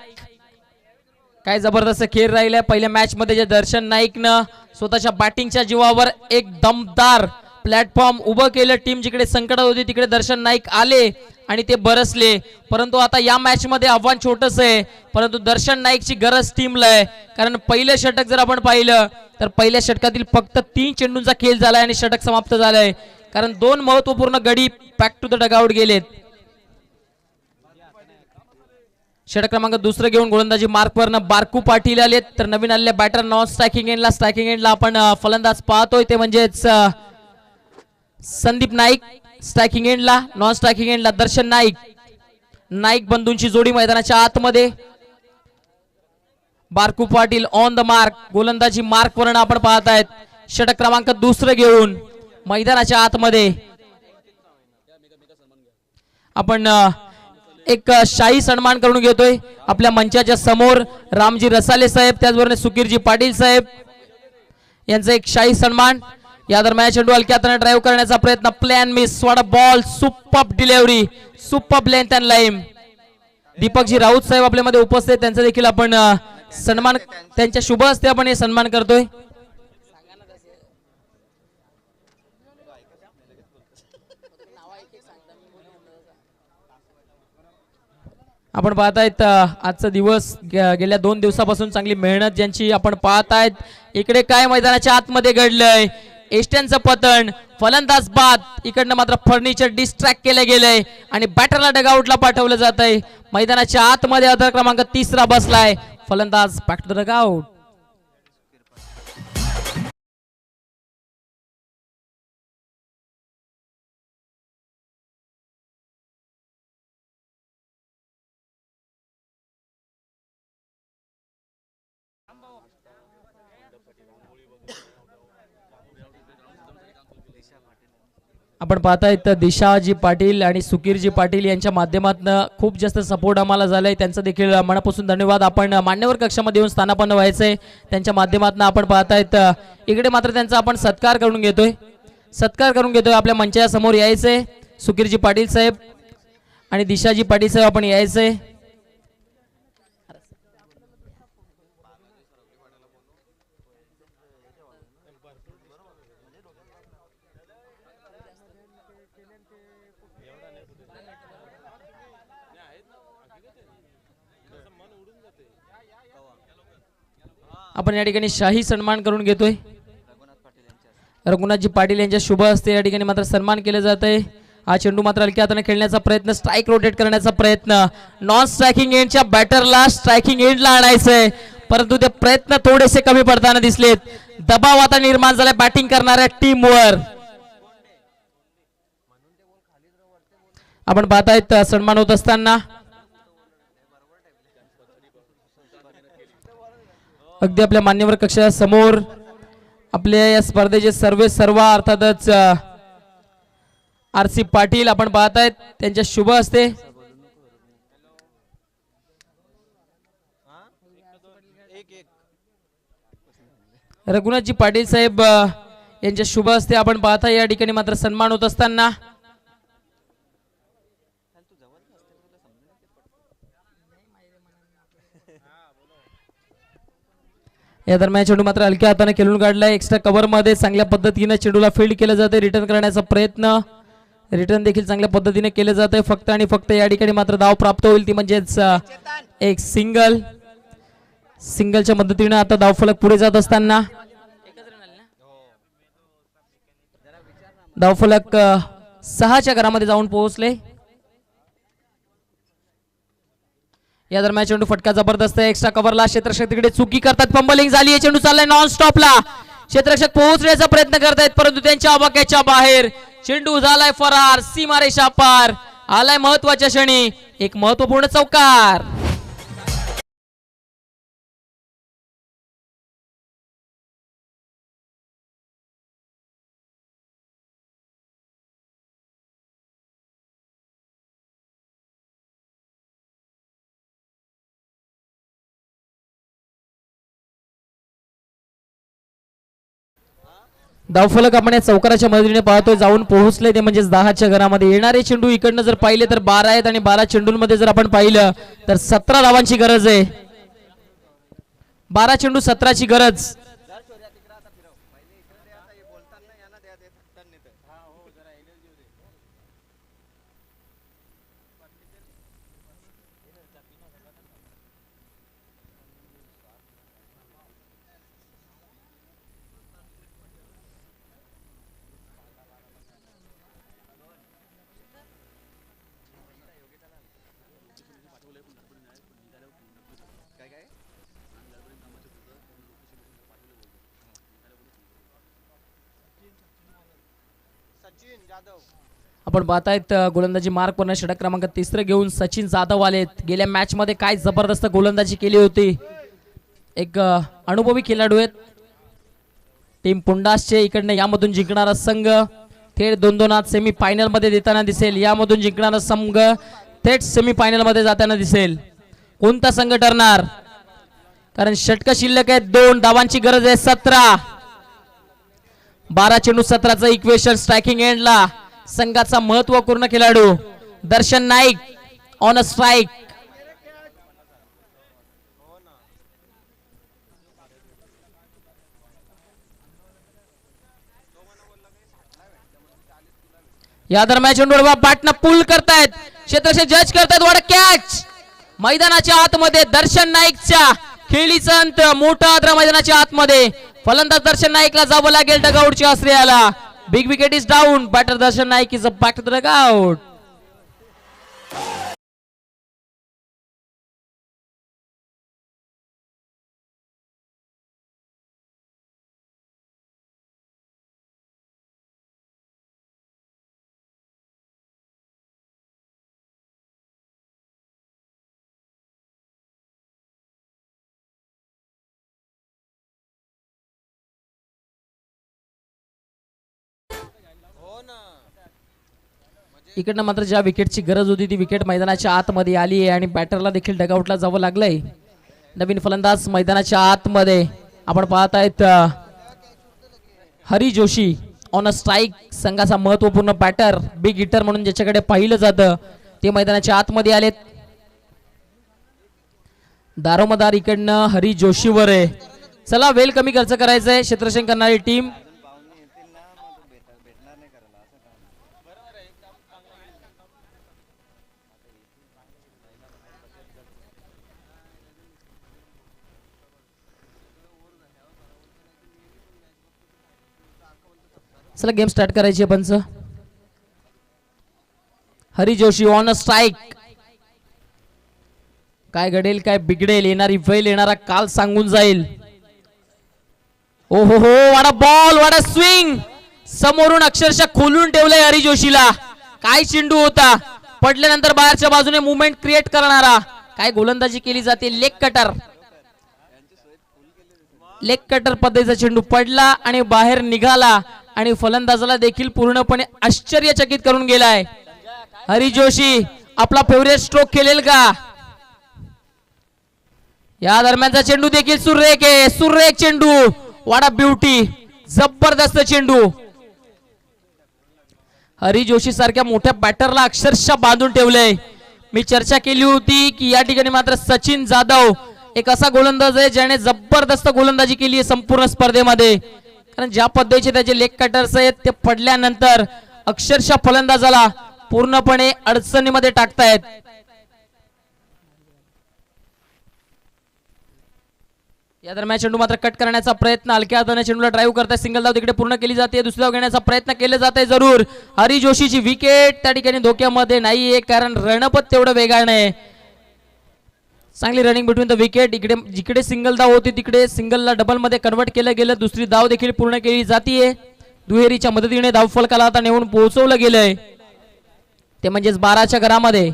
काय जबरदस्त खेळ राहिलाय. पहिल्या मॅच मध्ये जे दर्शन नाईकनं स्वतःच्या बॅटिंगच्या जीवावर एक दमदार प्लॅटफॉर्म उभं केलं. टीम जिकडे संकटात होती तिकडे दर्शन नाईक आले आणि ते बरसले. परंतु आता या मॅच मध्ये आव्हान छोटस आहे, परंतु दर्शन नाईकची गरज टीमला आहे. कारण पहिलं षटक जर आपण पाहिलं तर पहिल्या षटकातील फक्त 3 चेंडूंचा खेळ झालाय आणि षटक समाप्त झालंय. कारण 2 महत्वपूर्ण गडी बॅक टू द डगआउट गेलेत. षटक क्रमांक 2 घेऊन गोलंदाजी मार्कवरनं बारकू पाटील आलेत. तर नवीन आलेल्या बॅटर नॉन स्ट्रायकिंग एंडला आपण फलंदाज पाहतोय ते म्हणजेच संदीप नाईक. स्ट्रायकिंग एंडला, नॉन स्ट्रायकिंग एंडला दर्शन नाईक बंधूंची जोडी मैदानाच्या आतमध्ये. Barku Patil on the mark. गोलंदाजी मार्कवरनं आपण पाहतायत. षटक क्रमांक 2 घेऊन मैदानाच्या आतमध्ये आपण एक शाही सन्मान करून घेतोय. आपल्या मंचाच्या समोर रामजी रसाले साहेब, त्याचबरोबर सुकीरजी पाटील साहेब यांचा एक शाही सन्मान. या दरम्यान चेंडू हलक्यात ड्राईव्ह करण्याचा प्रयत्न, plan miss. What a ball, superb delivery, superb length and line. दीपकजी राऊत साहेब आपल्यामध्ये उपस्थित, त्यांचा देखील आपण सन्मान, त्यांच्या शुभ हस्ते आपण हे सन्मान करतोय. आपण पाहतायत आजचा दिवस, गेल्या 2 दिवसापासून चांगली मेहनत ज्यांची आपण पाहतायत. इकडे काय मैदानाच्या आतमध्ये घडलंय, एस्ट्यांचं पतन, फलंदाज बाद. इकडनं मात्र फर्निचर डिस्ट्रॅक्ट केलं गेलंय आणि बॅटरला डगआउटला पाठवलं जात आहे. मैदानाच्या आतमध्ये आधार क्रमांक 3 बसलाय. फलंदाज बॅक टू द डगआउट. आपण पाहतायत दिशाजी पाटील आणि सुकीरजी पाटील यांच्या माध्यमातून खूप जास्त सपोर्ट आम्हाला झालाय, त्यांचं देखील मनापासून धन्यवाद. आपण मान्यवर कक्षामध्ये येऊन स्थानापन्न व्हायचंय त्यांच्या माध्यमातून. आपण पाहतायत इकडे मात्र त्यांचा आपण सत्कार करून घेतोय, आपल्या मंचाच्या समोर यायचंय. सुकीरजी पाटील साहेब आणि दिशाजी पाटील साहेब आपण यायचंय. आपण या ठिकाणी शाही सन्मान करून घेतोय. रघुनाथजी पाटील यांच्या शुभ हस्ते या ठिकाणी मात्र सन्मान केले जात आहे. हा चेंडू मात्र हलक्या हाताने खेळण्याचा प्रयत्न, स्ट्राईक रोटेट करण्याचा प्रयत्न, नॉन स्ट्रायकिंग एंडच्या बॅटरला स्ट्रायकिंग एंडला आणायचंय, परंतु ते प्रयत्न थोडेसे कमी पडताना दिसलेत. दबाव आता निर्माण झाला बॅटिंग करणाऱ्या टीमवर. आपण पाहतायत सन्मान होत असताना अगदी आपल्या मान्यवर कक्षा समोर आपल्या या स्पर्धेचे सर्व अर्थातच आरसी पाटील आपण पाहतायत त्यांच्या शुभ हस्ते रघुनाथजी पाटील साहेब यांच्या शुभ हस्ते आपण पाहताय या ठिकाणी मात्र सन्मान होत असताना या दरम्यान चेंडू मात्र हलक्या हाताने खेळून काढलाय. एक्स्ट्रा कव्हर मध्ये चांगल्या पद्धतीने चेंडूला फील्ड केलं जाते, रिटर्न करण्याचा प्रयत्न, रिटर्न देखील चांगल्या पद्धतीने केलं जाते. फक्त आणि फक्त या ठिकाणी मात्र धाव प्राप्त होईल ती म्हणजेच एक सिंगलच्या मदतीने आता धावफलक पुढे जात असताना धावफलक 6च्या घरामध्ये जाऊन पोहोचले. या दरम्यान चेंडू फटका जबरदस्त आहे. एक्स्ट्रा कव्हरला क्षेत्ररक्षक तिकडे चुकी करतात, फंबलिंग झाली आहे. चेंडू चाललाय नॉन स्टॉपला, क्षेत्ररक्षक पोहोचण्याचा प्रयत्न करतायत परंतु त्यांच्या आवाक्याच्या बाहेर. चेंडू झालाय फरार, सीमारेषा पार. आलाय महत्वाच्या क्षणी एक महत्वपूर्ण चौकार. धावफलक आपण या चौकाराच्या मदतीने पाहतोय जाऊन पोहोचले ते म्हणजेच 10च्या घरामध्ये. येणारे चेंडू इकडनं जर पाहिले तर 12 आहेत आणि 12 चेंडूंमध्ये जर आपण पाहिलं तर 17 धावांची गरज आहे. 12 चेंडू 17ची गरज. आपण पाहतायत गोलंदाजी मार्क वरनं षटक क्रमांक 3 घेऊन सचिन जाधव आलेत. गेल्या मॅच मध्ये काय जबरदस्त गोलंदाजी केली होती. एक अनुभवी खेळाडू आहेत. टीम पुंडासचे इकडनं यामधून जिंकणारा संघ थेट 2-2 सेमी फायनल मध्ये देताना दिसेल. यामधून जिंकणारा संघ थेट सेमी फायनल मध्ये जाताना दिसेल. कोणता संघ ठरणार कारण षटक शिल्लक आहेत. 2 धावांची गरज आहे. 17 12 चेंडू 17चं इक्वेशन. स्ट्रायकिंग एंडला संघाचा महत्वपूर्ण खेळाडू दर्शन नाईक ऑन अ स्ट्राइक. या दरम्यान चेंडूवर बॅटनं पुल करतायत, क्षेत्ररक्षक जज करतायत. वाडा कॅच मैदानाच्या आतमध्ये. दर्शन नाईकच्या खेळीचा अंत मोठा आद्रा मैदानाच्या आतमध्ये. फलंदाज दर्शन नाईकला जावं लागेल डगआउटच्या आश्रयाला. Big wicket is down. Batter Darshan Naik is back to the dugout. हो ना इकडनं मात्र ज्या विकेटची गरज होती ती विकेट मैदानाच्या आतमध्ये आली आहे आणि बॅटरला देखील डगआउटला जावं लागलंय. नवीन फलंदाज मैदानाच्या आतमध्ये आपण पाहत आहेत Hari Joshi on a strike. संघाचा महत्वपूर्ण बॅटर बिग हिटर म्हणून ज्याच्याकडे पाहिलं जातं ते मैदानाच्या आतमध्ये आलेत. दारोमदार इकडनं हरी जोशीवर आहे. चला वेल कमी खर्च करायचंय क्षेत्ररक्षण करणारी टीम. चला गेम स्टार्ट करायची आहे पंच. Hari Joshi on a strike. काय घडेल काय बिघडेल, येणारी वेल येणारा काल सांगून जाईल. ओ हो हो, वाडा बॉल, वाडा स्विंग. समोरून अक्षरशः खोलून ठेवलंय हरी जोशीला. काय चेंडू होता, पडल्यानंतर बाहेरच्या बाजूने मुवमेंट क्रिएट करणारा. काय गोलंदाजी केली जाते, लेग कटर. लेग कटर पद्धतीचा चेंडू पडला आणि बाहेर निघाला आणि फलंदाजाला देखील पूर्णपणे आश्चर्यचकित करून गेलाय. हरी जोशी आपला फेवरेट स्ट्रोक खेळेल का? या दरम्यानचा चेंडू देखील सुरेख आहे, सुरेख चेंडू. वाडा ब्युटी, जबरदस्त चेंडू. हरी जोशी सारख्या मोठ्या बॅटरला अक्षरशः बांधून ठेवलंय. मी चर्चा केली होती की या ठिकाणी मात्र सचिन जाधव एक असा गोलंदाज आहे ज्याने जबरदस्त गोलंदाजी केली आहे संपूर्ण स्पर्धेमध्ये. कारण ज्या पद्धतीचे त्याचे लेग कटर्स आहेत ते पडल्यानंतर अक्षरशः फलंदाजाला पूर्णपणे अडचणीमध्ये टाकतायत. या दरम्यान चेंडू मात्र कट करण्याचा प्रयत्न, हलक्या हाताने चेंडूला ड्राईव्ह करताय. सिंगल धाव तिकडे पूर्ण केली जाते. दुसरी धाव घेण्याचा प्रयत्न केला जात आहे जरूर. हरी जोशीची विकेट त्या ठिकाणी धोक्यामध्ये नाहीये कारण रणपत तेवढं वेगानं आहे. चांगली रनिंग बिटवीन द विकेट. इकडे जिकडे सिंगल धाव होती तिकडे सिंगलला डबल मध्ये कन्वर्ट केलं गेलं. दुसरी धाव देखील पूर्ण केली जाते. दुहेरीच्या मदतीने धाव फलकाला आता नेऊन पोहोचवलं गेलंय, ते म्हणजेच 12च्या घरामध्ये.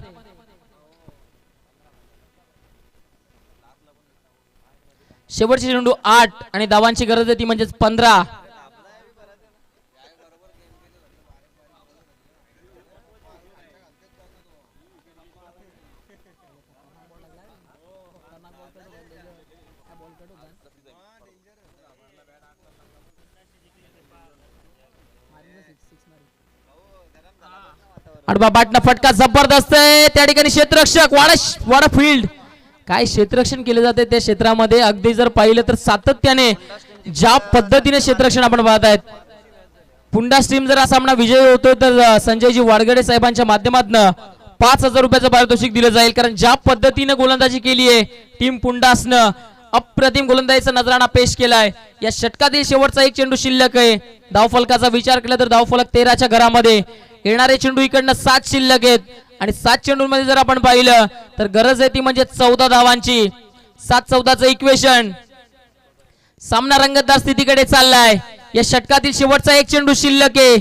शेवटचे चेंडू 8 आणि धावांची गरज आहे ती म्हणजेच 15. आडवा बाटना फटका जबरदस्त आहे. त्या ठिकाणी क्षेत्ररक्षक वाडा फील्ड. काय क्षेत्ररक्षण केले जाते त्या क्षेत्रामध्ये, अगदी जर पाहिलं तर सातत्याने ज्या पद्धतीने क्षेत्ररक्षण आपण पाहत आहेत. पुंडास टीम जर हा सामना विजयी होतो तर संजयजी वाडगडे साहेबांच्या माध्यमातून 5,000 रुपयाचं पारितोषिक दिलं जाईल. कारण ज्या पद्धतीने गोलंदाजी केली आहे टीम पुंडासनं, अप्रतिम गोलंदाजीचा नजराणा पेश केलाय. या षटकातील शेवटचा एक चेंडू शिल्लक आहे. धावफलकाचा विचार केला तर धावफलक 13च्या घरामध्ये. येणारे चेंडू इकडनं 7 शिल्लक आहेत आणि 7 चेंडूंमध्ये जर आपण पाहिलं तर गरज आहे ती म्हणजे 14 धावांची. 7-14चं इक्वेशन. सामना रंगतदार स्थितीकडे चाललाय. या षटकातील शेवटचा एक चेंडू शिल्लक आहे.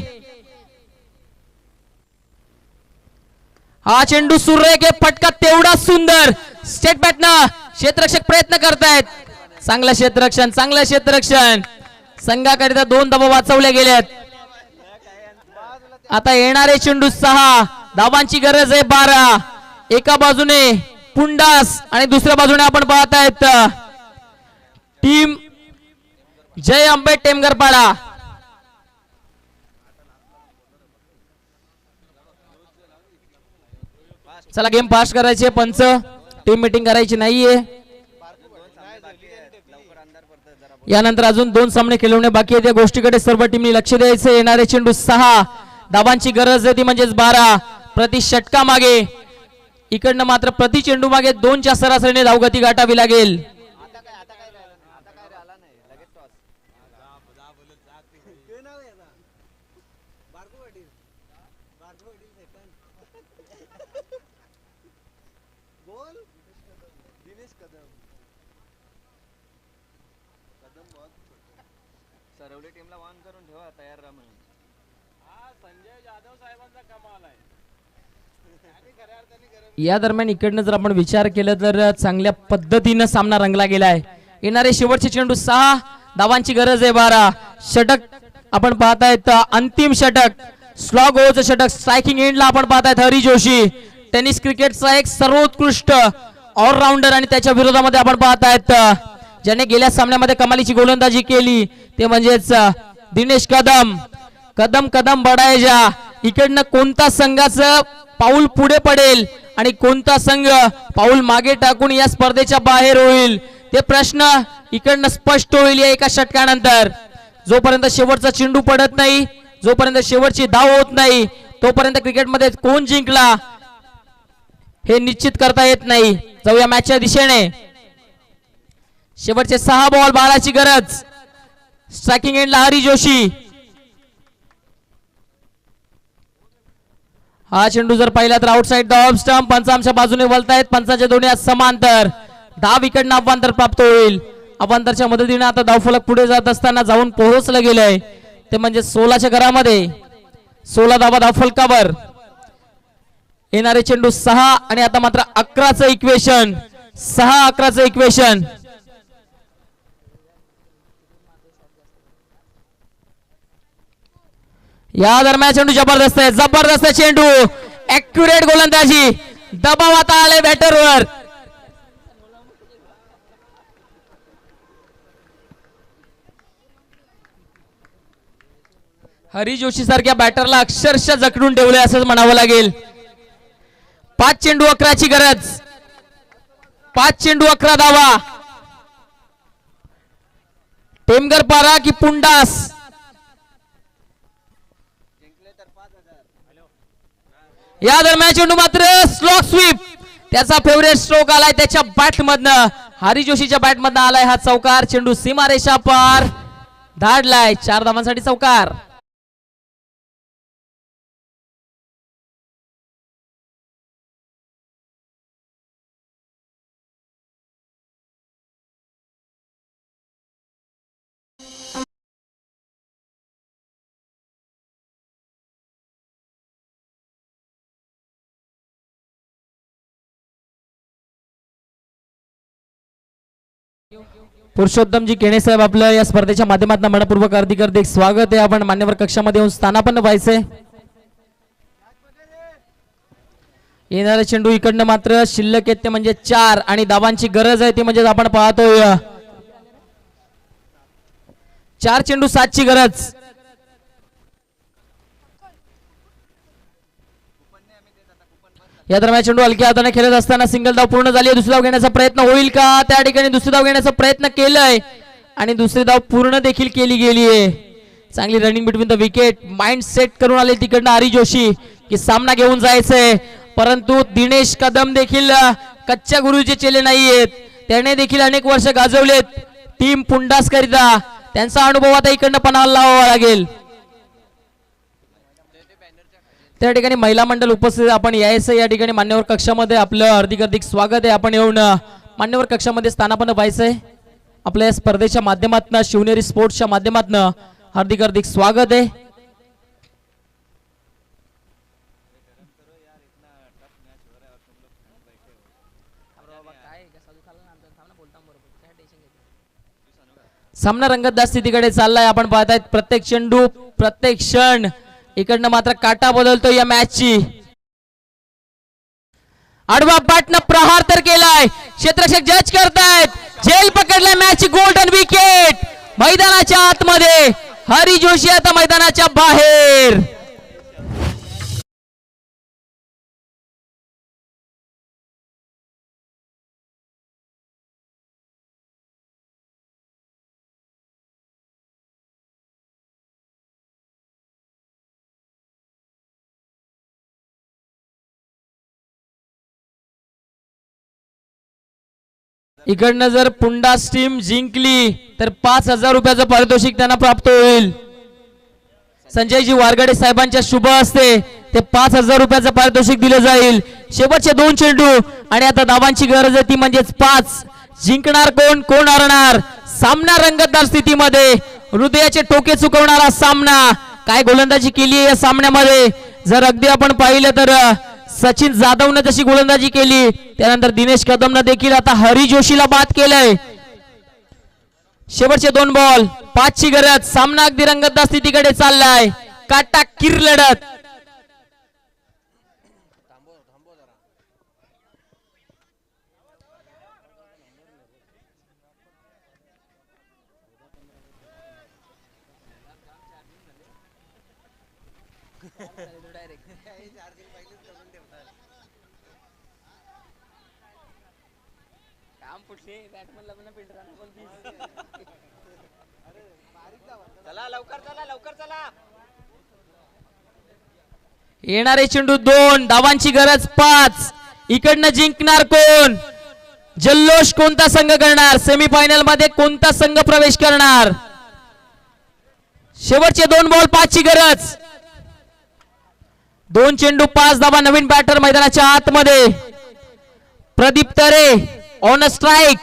हा चेंडू सुरेख आहे, फटका तेवढा सुंदर. स्टेट बॅटनं क्षेत्ररक्षक प्रयत्न करतायत. चांगलं क्षेत्ररक्षण, चांगलं क्षेत्ररक्षण. संघाकरिता 2 धावा वाचवल्या गेल्यात. आता येणारे चेंडू 6, धावांची गरज आहे 12. एका बाजूने पुंडास आणि दुसऱ्या बाजूने आपण पाहत आहेत टीम जय अंबे टेमगरपाडा. चला गेम फास्ट करायचे पंच, टीम मीटिंग करायची नाहीये. यानंतर अजून 2 सामने खेळवणे बाकी आहेत. या गोष्टीकडे सर्व टीमनी लक्ष द्यायचं. येणारे चेंडू 6, धावांची गरज आहे ती म्हणजेच 12 प्रति षटका मागे. इकडनं मात्र प्रति चेंडू मागे 2च्या सरासरीने धावगती गाठावी लागेल. सरवली टीमला वान करून ठेवा, तयार राहा म्हणून. या दरम्यान इकडनं जर आपण विचार केला तर चांगल्या पद्धतीने सामना रंगला गेलाय. येणारे शेवटचे चेंडू 6, धावांची गरज आहे 12. षटक आपण पाहतायत, अंतिम षटक स्लॉग ओव्हरचं षटक. स्ट्रायकिंग एंडला आपण पाहतायत हरी जोशी, टेनिस क्रिकेटचा एक सर्वोत्कृष्ट ऑलराऊंडर, आणि त्याच्या विरोधामध्ये आपण पाहतायत ज्याने गेल्या सामन्यामध्ये कमालीची गोलंदाजी केली ते म्हणजेच दिनेश कदम. कदम कदम बढायजा. इकडनं कोणता संघाचं पाऊल पुढे पडेल आणि कोणता संघ पाऊल मागे टाकून या स्पर्धेच्या बाहेर होईल ते प्रश्न इकडनं स्पष्ट होईल या एका षटकानंतर. जोपर्यंत शेवटचा चेंडू पडत नाही, जोपर्यंत शेवटची धाव होत नाही, तोपर्यंत क्रिकेटमध्ये कोण जिंकला हे निश्चित करता येत नाही. जाऊया मॅचच्या दिशेने. शेवटचे 6 बॉल, बाळाची गरज. स्ट्रायकिंग एंडला हरी जोशी. हा चेंडू जर पाहिला तर आउटसाइड द ऑफ स्टंप. पंच आमच्या बाजूने वळतायत. पंचाच्या दोन्ही हात समांतर. धाव इकडनं अवांतर प्राप्त होईल. अवांतरच्या मदतीने आता धावफलक पुढे जात असताना जाऊन पोहोचलं गेलंय ते म्हणजे 16च्या घरामध्ये. 16 धावा धावफलकावर. येणारे चेंडू 6 आणि आता मात्र 11चं इक्वेशन. 6-11चं इक्वेशन. या दरम्यान चेंडू जबरदस्त आहे, जबरदस्त चेंडू. ऍक्युरेट गोलंदाजी. दबाव आता आले बॅटरवर. हरी जोशी सारख्या बॅटरला अक्षरशः जखडून ठेवले असंच म्हणावं लागेल. 5 चेंडू 11ची गरज. 5 चेंडू 11 धावा. टेमगर पारा की पुंडास. या दरम्यान चेंडू मात्र स्लॉग स्वीप. त्याचा फेवरेट स्ट्रोक आलाय त्याच्या बॅट मधनं. हरी जोशीच्या बॅट मधनं आलाय हा चौकार. चेंडू सीमारेषा पार धाडलाय. 4 धावांसाठी चौकार. पुरुषोत्तमजी केणे साहेब आपलं या स्पर्धेच्या माध्यमातून मनपूर्वक हार्दिक स्वागत आहे. आपण मान्यवर कक्षामध्ये येऊन स्थानापन्न व्हायचंय. येणारा चेंडू इकडनं मात्र शिल्लक येते म्हणजे 4 आणि धावांची गरज आहे ती म्हणजे आपण पाहतोय 4 चेंडू 7ची गरज. या दरम्यान चेंडू हलक्या हाताने खेळत असताना सिंगल धाव पूर्ण झाली. दुसरी धाव घेण्याचा प्रयत्न होईल का? त्या ठिकाणी दुसरी धाव घेण्याचा प्रयत्न केलाय आणि दुसरी धाव पूर्ण देखील केली गेली आहे. चांगली running between the wicket. Mind set करून आले तिकडनं हरी जोशी की सामना घेऊन जायचंय. परंतु दिनेश कदम देखील कच्च्या गुरुचे चेले नाहीयेत. त्याने देखील अनेक वर्ष गाजवलेत टीम पुंडास करिता. त्यांचा अनुभव आता इकडनं पणाला लावावा लागेल. त्या ठिकाणी महिला मंडळ उपस्थित. आपण यायचं या ठिकाणी मान्यवर कक्षामध्ये. आपलं हार्दिक स्वागत आहे. आपण येऊन मान्यवर कक्षामध्ये स्थानापन्न व्हायचंय. आपल्या या स्पर्धेच्या माध्यमातून शिवनेरी स्पोर्ट्सच्या माध्यमातून हार्दिक स्वागत आहे. सामना रंगतदार स्थितीकडे चाललाय. आपण पाहतायत प्रत्येक चेंडू प्रत्येक क्षण इकडनं मात्र काटा बदलतो या मॅचची. आडवा बॅटनं प्रहार तर केलाय. क्षेत्ररक्षक जज करतायत. झेल पकडलाय. Match golden wicket. मैदानाच्या आतमध्ये हरी जोशी आता मैदानाच्या बाहेर. इकडनं जर पुंडास टीम जिंकली तर 5,000 रुपयाचं पारितोषिक त्यांना प्राप्त होईल. संजयजी वारगडे साहेबांच्या शुभ हस्ते ते 5,000 रुपयाचं पारितोषिक दिलं जाईल. शेवटचे 2 चेंडू आणि आता धावांची गरज आहे ती म्हणजेच 5. जिंकणार कोण, कोण हरणार? सामना रंगतदार स्थितीमध्ये. हृदयाचे टोके चुकवणारा सामना. काय गोलंदाजी केली आहे या सामन्यामध्ये. जर अगदी आपण पाहिलं तर सचिन जाधवने जशी गोलंदाजी केली त्यानंतर दिनेश कदमने देखील आता हरी जोशीला बाद केलंय. शेवटचे 2 बॉल 5ची गरज. सामना अगदी रंगतदार स्थितीकडे चाललाय. काटाकीर लढत. चला लवकर चला लवकर चला. येणारे चेंडू 2, धावांची गरज 5. इकडनं जिंकणार कोण? जल्लोष कोणता संघ करणार? सेमीफायनल मध्ये कोणता संघ प्रवेश करणार? शेवटचे 2 बॉल 5 ची गरज. 2 चेंडू 5 धावा. नवीन बॅटर मैदानाच्या आतमध्ये. प्रदीप तरे ऑन स्ट्राइक.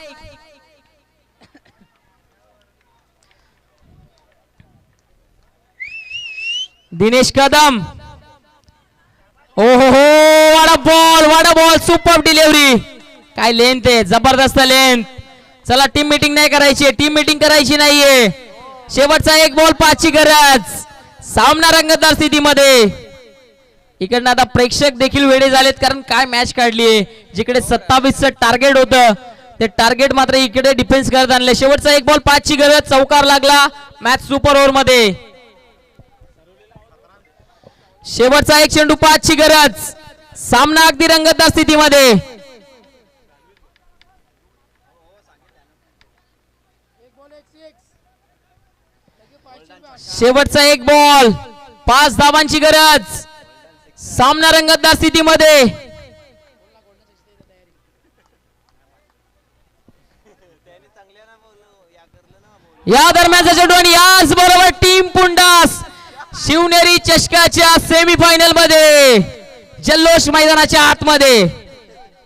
दिनेश कदम. ओ हो वाडा बॉल सुपर डिलिव्हरी. काय लेंथ आहे, जबरदस्त लेंथ. चला टीम मीटिंग नाही करायची, टीम मीटिंग करायची नाहीये. शेवटचा 1 बॉल 5 ची गरज. सामना रंगतदार स्थितीमध्ये. इकडनं आता प्रेक्षक देखील वेडे झालेत, कारण काय मॅच काढलीये. जिकडे 27चं टार्गेट होतं ते टार्गेट मात्र इकडे डिफेन्स करत आणले. शेवटचा 1 बॉल 5 ची गरज. चौकार लागला मॅच सुपर ओव्हर मध्ये. शेवटचा 1 चेंडू 5 ची गरज. सामना अगदी रंगतदार स्थितीमध्ये. शेवटचा 1 बॉल 5 धावांची गरज. सामना रंगतदार स्थितीमध्ये. या दरम्यानचा चेंडू आणि याच बरोबर टीम पुंडास शिवनेरी चषकाच्या सेमीफायनल मध्ये जल्लोष मैदानाच्या आतमध्ये.